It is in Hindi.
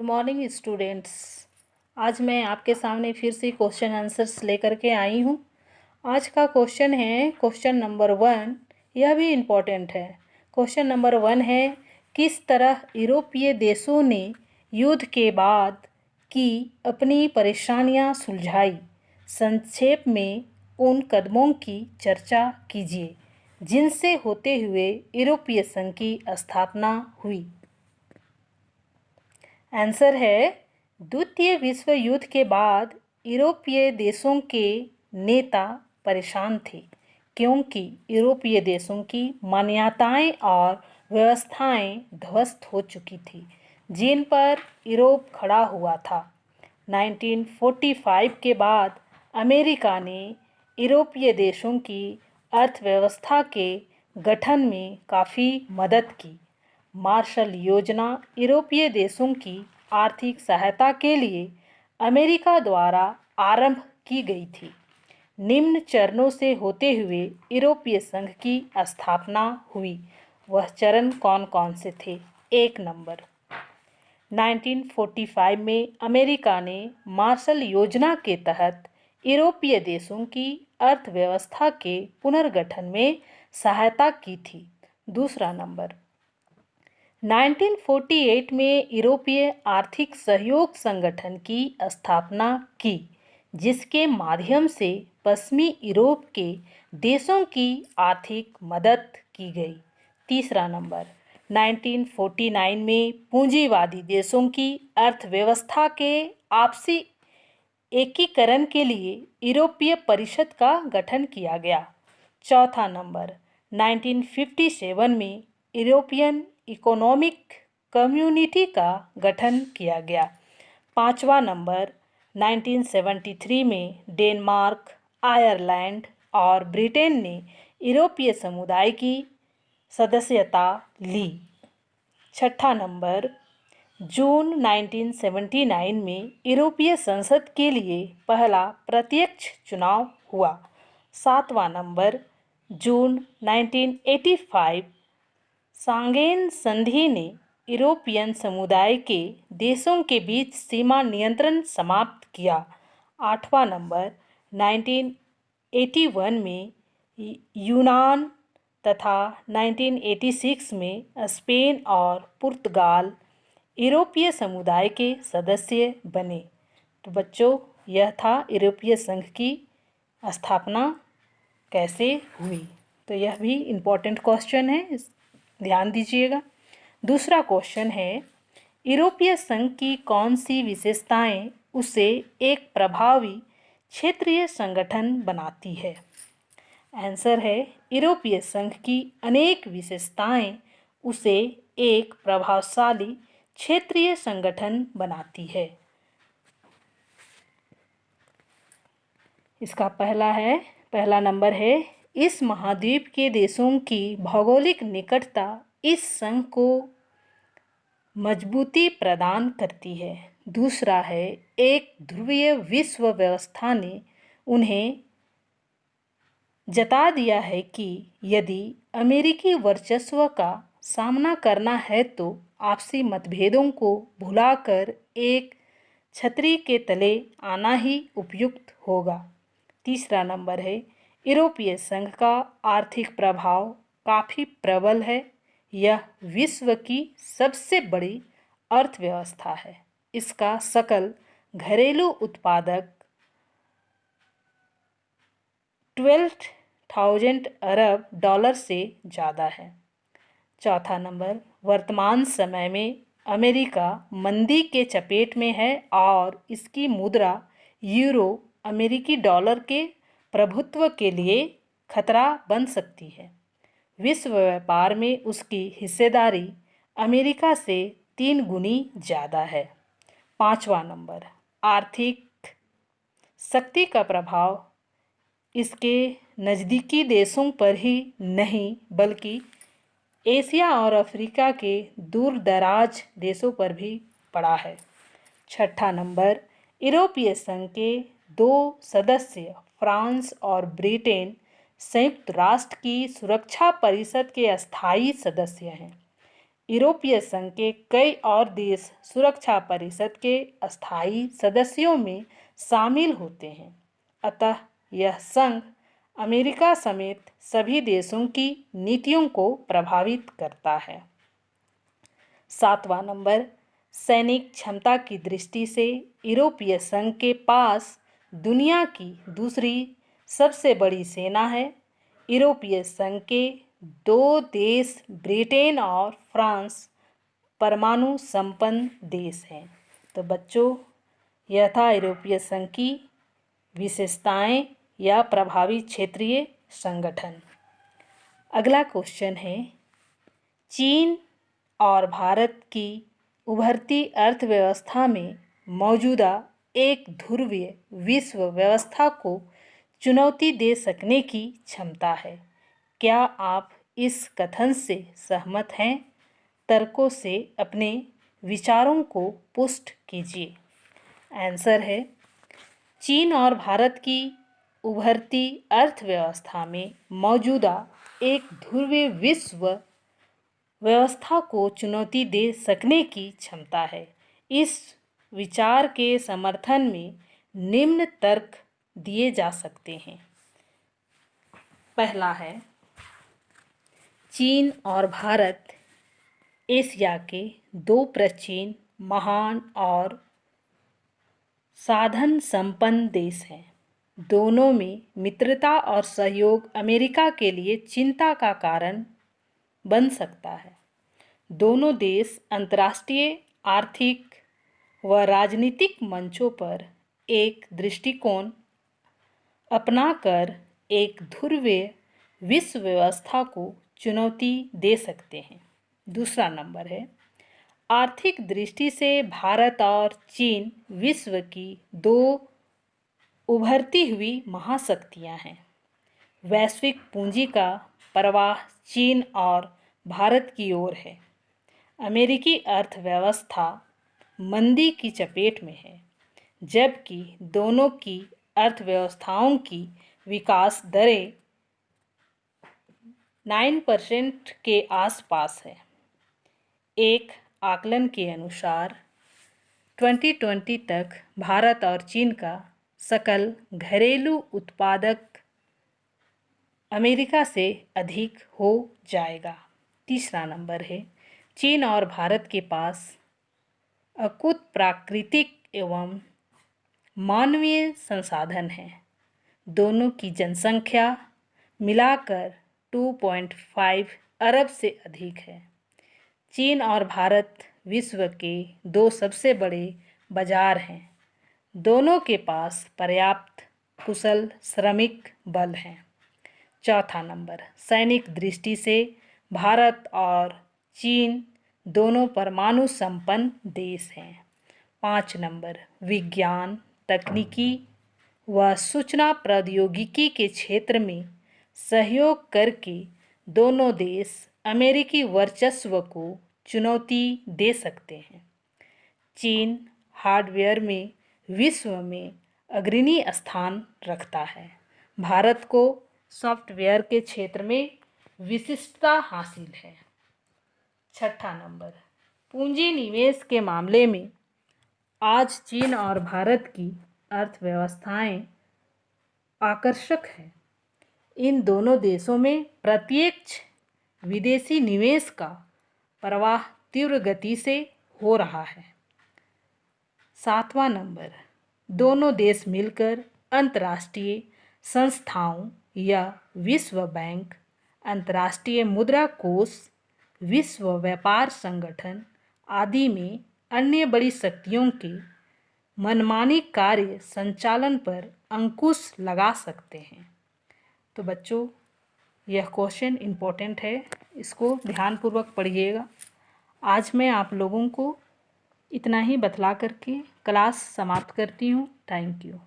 Good morning students. आज मैं आपके सामने फिर से क्वेश्चन आंसर्स लेकर के आई हूँ। आज का क्वेश्चन है क्वेश्चन नंबर 1। यह भी इम्पोर्टेंट है। क्वेश्चन नंबर 1 है, किस तरह यूरोपीय देशों ने युद्ध के बाद की अपनी परेशानियाँ सुलझाई। संक्षेप में उन कदमों की चर्चा कीजिए जिनसे होते हुए यूरोपीय संघ की स्थापना हुई। आंसर है, द्वितीय विश्व युद्ध के बाद यूरोपीय देशों के नेता परेशान थे क्योंकि यूरोपीय देशों की मान्यताएं और व्यवस्थाएं ध्वस्त हो चुकी थी जिन पर यूरोप खड़ा हुआ था। 1945 के बाद अमेरिका ने यूरोपीय देशों की अर्थव्यवस्था के गठन में काफ़ी मदद की। मार्शल योजना यूरोपीय देशों की आर्थिक सहायता के लिए अमेरिका द्वारा आरंभ की गई थी। निम्न चरणों से होते हुए यूरोपीय संघ की स्थापना हुई। वह चरण कौन कौन से थे? 1 नंबर, 1945 में अमेरिका ने मार्शल योजना के तहत यूरोपीय देशों की अर्थव्यवस्था के पुनर्गठन में सहायता की थी। दूसरा नंबर, 1948 में यूरोपीय आर्थिक सहयोग संगठन की स्थापना की जिसके माध्यम से पश्चिमी यूरोप के देशों की आर्थिक मदद की गई। तीसरा नंबर, 1949 में पूंजीवादी देशों की अर्थव्यवस्था के आपसी एकीकरण के लिए यूरोपीय परिषद का गठन किया गया। चौथा नंबर, 1957 में यूरोपियन इकोनॉमिक कम्युनिटी का गठन किया गया। पांचवा नंबर, 1973 में डेनमार्क, आयरलैंड और ब्रिटेन ने यूरोपीय समुदाय की सदस्यता ली। छठा नंबर, जून 1979 में यूरोपीय संसद के लिए पहला प्रत्यक्ष चुनाव हुआ। सातवां नंबर, जून 1985 सांगेन संधि ने यूरोपियन समुदाय के देशों के बीच सीमा नियंत्रण समाप्त किया। आठवां नंबर, 1981 में यूनान तथा 1986 में स्पेन और पुर्तगाल यूरोपीय समुदाय के सदस्य बने। तो बच्चों, यह था यूरोपीय संघ की स्थापना कैसे हुई। तो यह भी इम्पोर्टेंट क्वेश्चन है, ध्यान दीजिएगा। दूसरा क्वेश्चन है, यूरोपीय संघ की कौन सी विशेषताएं उसे एक प्रभावी क्षेत्रीय संगठन बनाती है? आंसर है, यूरोपीय संघ की अनेक विशेषताएं उसे एक प्रभावशाली क्षेत्रीय संगठन बनाती है। इसका पहला नंबर है, इस महाद्वीप के देशों की भौगोलिक निकटता इस संघ को मजबूती प्रदान करती है। दूसरा है, एक ध्रुवीय विश्व व्यवस्था ने उन्हें जता दिया है कि यदि अमेरिकी वर्चस्व का सामना करना है तो आपसी मतभेदों को भुलाकर एक छतरी के तले आना ही उपयुक्त होगा। तीसरा नंबर है, यूरोपीय संघ का आर्थिक प्रभाव काफ़ी प्रबल है। यह विश्व की सबसे बड़ी अर्थव्यवस्था है। इसका सकल घरेलू उत्पादक 12,000 अरब डॉलर से ज़्यादा है। चौथा नंबर, वर्तमान समय में अमेरिका मंदी के चपेट में है और इसकी मुद्रा यूरो अमेरिकी डॉलर के प्रभुत्व के लिए खतरा बन सकती है। विश्व व्यापार में उसकी हिस्सेदारी अमेरिका से 3 गुनी ज़्यादा है। पांचवा नंबर, आर्थिक शक्ति का प्रभाव इसके नज़दीकी देशों पर ही नहीं बल्कि एशिया और अफ्रीका के दूर दराज देशों पर भी पड़ा है। छठा नंबर, यूरोपीय संघ के 2 सदस्य फ्रांस और ब्रिटेन संयुक्त राष्ट्र की सुरक्षा परिषद के अस्थायी सदस्य हैं। यूरोपीय संघ के कई और देश सुरक्षा परिषद के अस्थायी सदस्यों में शामिल होते हैं। अतः यह संघ अमेरिका समेत सभी देशों की नीतियों को प्रभावित करता है। 7वां नंबर, सैनिक क्षमता की दृष्टि से यूरोपीय संघ के पास दुनिया की दूसरी सबसे बड़ी सेना है। यूरोपीय संघ के दो देश ब्रिटेन और फ्रांस परमाणु संपन्न देश हैं। तो बच्चों, यह था यूरोपीय संघ की विशेषताएं या प्रभावी क्षेत्रीय संगठन। अगला क्वेश्चन है, चीन और भारत की उभरती अर्थव्यवस्था में मौजूदा एक ध्रुवीय विश्व व्यवस्था को चुनौती दे सकने की क्षमता है। क्या आप इस कथन से सहमत हैं? तर्कों से अपने विचारों को पुष्ट कीजिए। आंसर है, चीन और भारत की उभरती अर्थव्यवस्था में मौजूदा एक ध्रुवीय विश्व व्यवस्था को चुनौती दे सकने की क्षमता है। इस विचार के समर्थन में निम्न तर्क दिए जा सकते हैं। पहला है, चीन और भारत एशिया के दो प्राचीन, महान और साधन संपन्न देश हैं। दोनों में मित्रता और सहयोग अमेरिका के लिए चिंता का कारण बन सकता है। दोनों देश अंतर्राष्ट्रीय आर्थिक व राजनीतिक मंचों पर एक दृष्टिकोण अपनाकर एक ध्रुवीय विश्व व्यवस्था को चुनौती दे सकते हैं। दूसरा नंबर है, आर्थिक दृष्टि से भारत और चीन विश्व की दो उभरती हुई महाशक्तियां हैं। वैश्विक पूंजी का प्रवाह चीन और भारत की ओर है। अमेरिकी अर्थव्यवस्था मंदी की चपेट में है, जबकि दोनों की अर्थव्यवस्थाओं की विकास दरें 9% के आसपास है। एक आकलन के अनुसार 2020 तक भारत और चीन का सकल घरेलू उत्पादक अमेरिका से अधिक हो जाएगा। तीसरा नंबर है, चीन और भारत के पास अकुत प्राकृतिक एवं मानवीय संसाधन हैं। दोनों की जनसंख्या मिलाकर 2.5 अरब से अधिक है। चीन और भारत विश्व के दो सबसे बड़े बाजार हैं। दोनों के पास पर्याप्त कुशल श्रमिक बल हैं। चौथा नंबर, सैनिक दृष्टि से भारत और चीन दोनों परमाणु संपन्न देश हैं। 5 नंबर, विज्ञान, तकनीकी व सूचना प्रौद्योगिकी के क्षेत्र में सहयोग करके दोनों देश अमेरिकी वर्चस्व को चुनौती दे सकते हैं। चीन हार्डवेयर में विश्व में अग्रणी स्थान रखता है। भारत को सॉफ्टवेयर के क्षेत्र में विशिष्टता हासिल है। छठा नंबर, पूंजी निवेश के मामले में आज चीन और भारत की अर्थव्यवस्थाएं आकर्षक है। इन दोनों देशों में प्रत्यक्ष विदेशी निवेश का प्रवाह तीव्र गति से हो रहा है। 7वां नंबर, दोनों देश मिलकर अंतर्राष्ट्रीय संस्थाओं या विश्व बैंक, अंतर्राष्ट्रीय मुद्रा कोष, विश्व व्यापार संगठन आदि में अन्य बड़ी शक्तियों के मनमानी कार्य संचालन पर अंकुश लगा सकते हैं। तो बच्चों, यह क्वेश्चन इम्पोर्टेंट है, इसको ध्यानपूर्वक पढ़िएगा। आज मैं आप लोगों को इतना ही बतला करके क्लास समाप्त करती हूँ। Thank you.